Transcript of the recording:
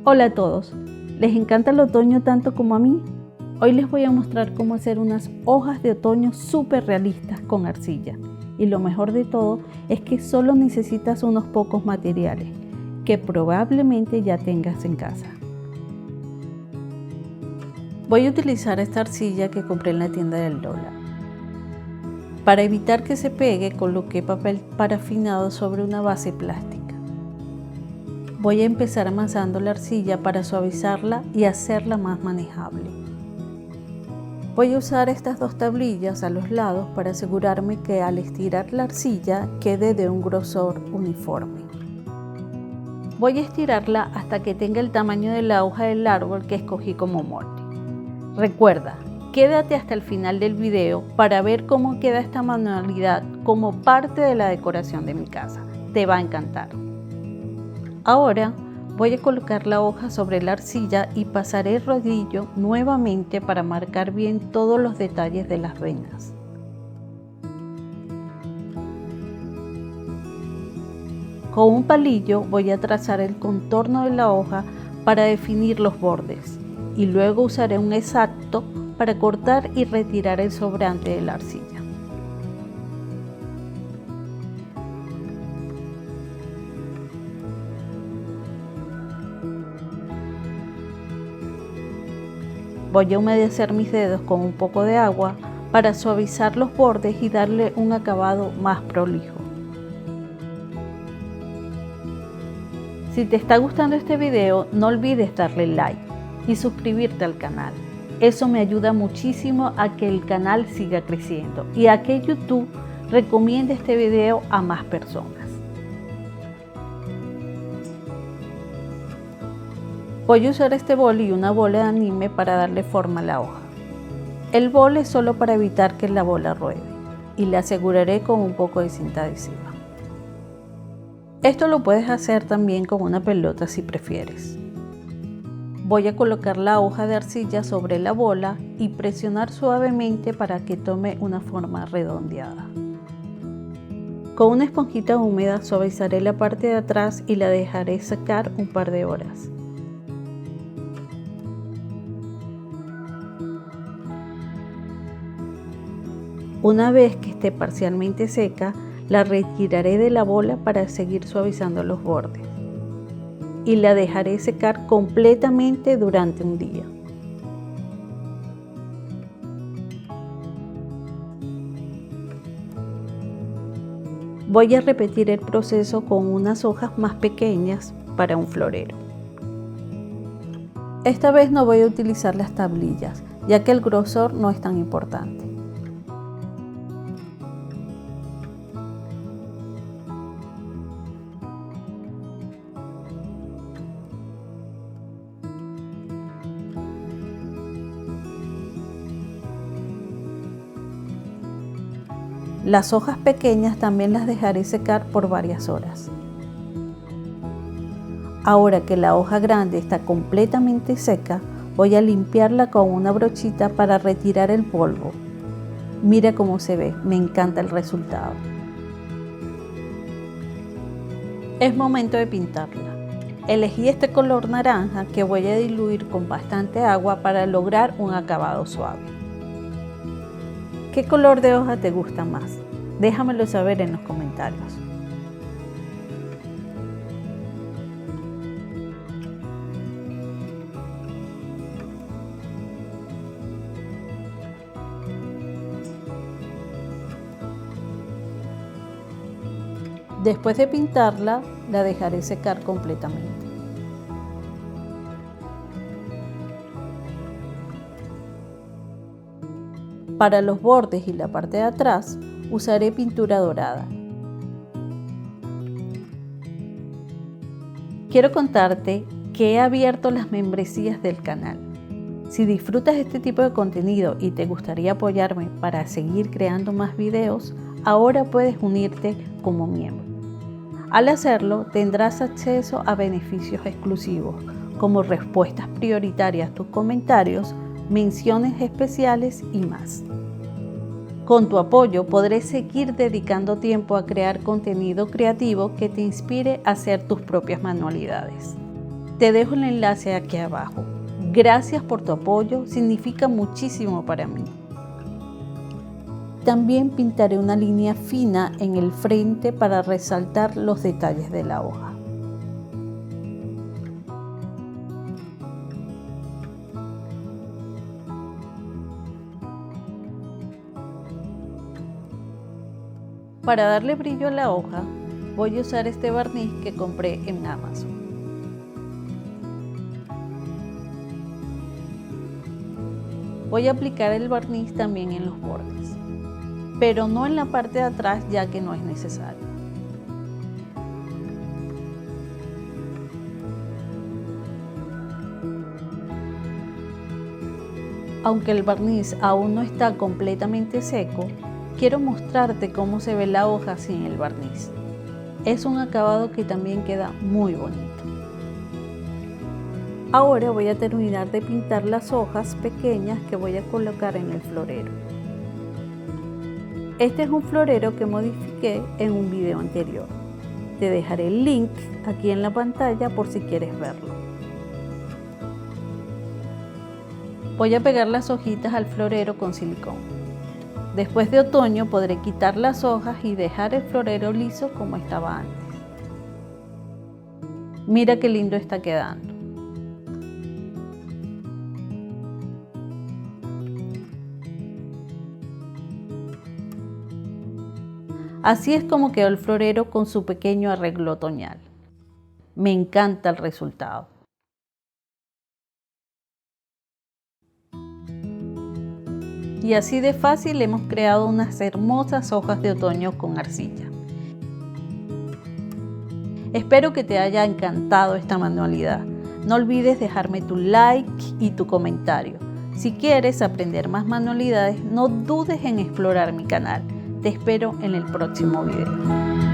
Hola a todos, ¿les encanta el otoño tanto como a mí? Hoy les voy a mostrar cómo hacer unas hojas de otoño súper realistas con arcilla. Y lo mejor de todo es que solo necesitas unos pocos materiales que probablemente ya tengas en casa. Voy a utilizar esta arcilla que compré en la tienda del Lola. Para evitar que se pegue, coloqué papel parafinado sobre una base plástica. Voy a empezar amasando la arcilla para suavizarla y hacerla más manejable. Voy a usar estas dos tablillas a los lados para asegurarme que al estirar la arcilla quede de un grosor uniforme. Voy a estirarla hasta que tenga el tamaño de la hoja del árbol que escogí como molde. Recuerda, quédate hasta el final del video para ver cómo queda esta manualidad como parte de la decoración de mi casa. Te va a encantar. Ahora voy a colocar la hoja sobre la arcilla y pasaré el rodillo nuevamente para marcar bien todos los detalles de las venas. Con un palillo voy a trazar el contorno de la hoja para definir los bordes y luego usaré un exacto para cortar y retirar el sobrante de la arcilla. Voy a humedecer mis dedos con un poco de agua para suavizar los bordes y darle un acabado más prolijo. Si te está gustando este video, no olvides darle like y suscribirte al canal. Eso me ayuda muchísimo a que el canal siga creciendo y a que YouTube recomiende este video a más personas. Voy a usar este bol y una bola de anime para darle forma a la hoja. El bol es solo para evitar que la bola ruede y le aseguraré con un poco de cinta adhesiva. Esto lo puedes hacer también con una pelota si prefieres. Voy a colocar la hoja de arcilla sobre la bola y presionar suavemente para que tome una forma redondeada. Con una esponjita húmeda suavizaré la parte de atrás y la dejaré secar un par de horas. Una vez que esté parcialmente seca, la retiraré de la bola para seguir suavizando los bordes y la dejaré secar completamente durante un día. Voy a repetir el proceso con unas hojas más pequeñas para un florero. Esta vez no voy a utilizar las tablillas, ya que el grosor no es tan importante. Las hojas pequeñas también las dejaré secar por varias horas. Ahora que la hoja grande está completamente seca, voy a limpiarla con una brochita para retirar el polvo. Mira cómo se ve, me encanta el resultado. Es momento de pintarla. Elegí este color naranja que voy a diluir con bastante agua para lograr un acabado suave. ¿Qué color de hoja te gusta más? Déjamelo saber en los comentarios. Después de pintarla, la dejaré secar completamente. Para los bordes y la parte de atrás, usaré pintura dorada. Quiero contarte que he abierto las membresías del canal. Si disfrutas este tipo de contenido y te gustaría apoyarme para seguir creando más videos, ahora puedes unirte como miembro. Al hacerlo, tendrás acceso a beneficios exclusivos, como respuestas prioritarias a tus comentarios, menciones especiales y más. Con tu apoyo podré seguir dedicando tiempo a crear contenido creativo que te inspire a hacer tus propias manualidades. Te dejo el enlace aquí abajo. Gracias por tu apoyo, significa muchísimo para mí. También pintaré una línea fina en el frente para resaltar los detalles de la hoja. Para darle brillo a la hoja, voy a usar este barniz que compré en Amazon. Voy a aplicar el barniz también en los bordes, pero no en la parte de atrás ya que no es necesario. Aunque el barniz aún no está completamente seco, quiero mostrarte cómo se ve la hoja sin el barniz. Es un acabado que también queda muy bonito. Ahora voy a terminar de pintar las hojas pequeñas que voy a colocar en el florero. Este es un florero que modifiqué en un video anterior. Te dejaré el link aquí en la pantalla por si quieres verlo. Voy a pegar las hojitas al florero con silicón. Después de otoño podré quitar las hojas y dejar el florero liso como estaba antes. Mira qué lindo está quedando. Así es como quedó el florero con su pequeño arreglo otoñal. Me encanta el resultado. Y así de fácil hemos creado unas hermosas hojas de otoño con arcilla. Espero que te haya encantado esta manualidad. No olvides dejarme tu like y tu comentario. Si quieres aprender más manualidades, no dudes en explorar mi canal. Te espero en el próximo video.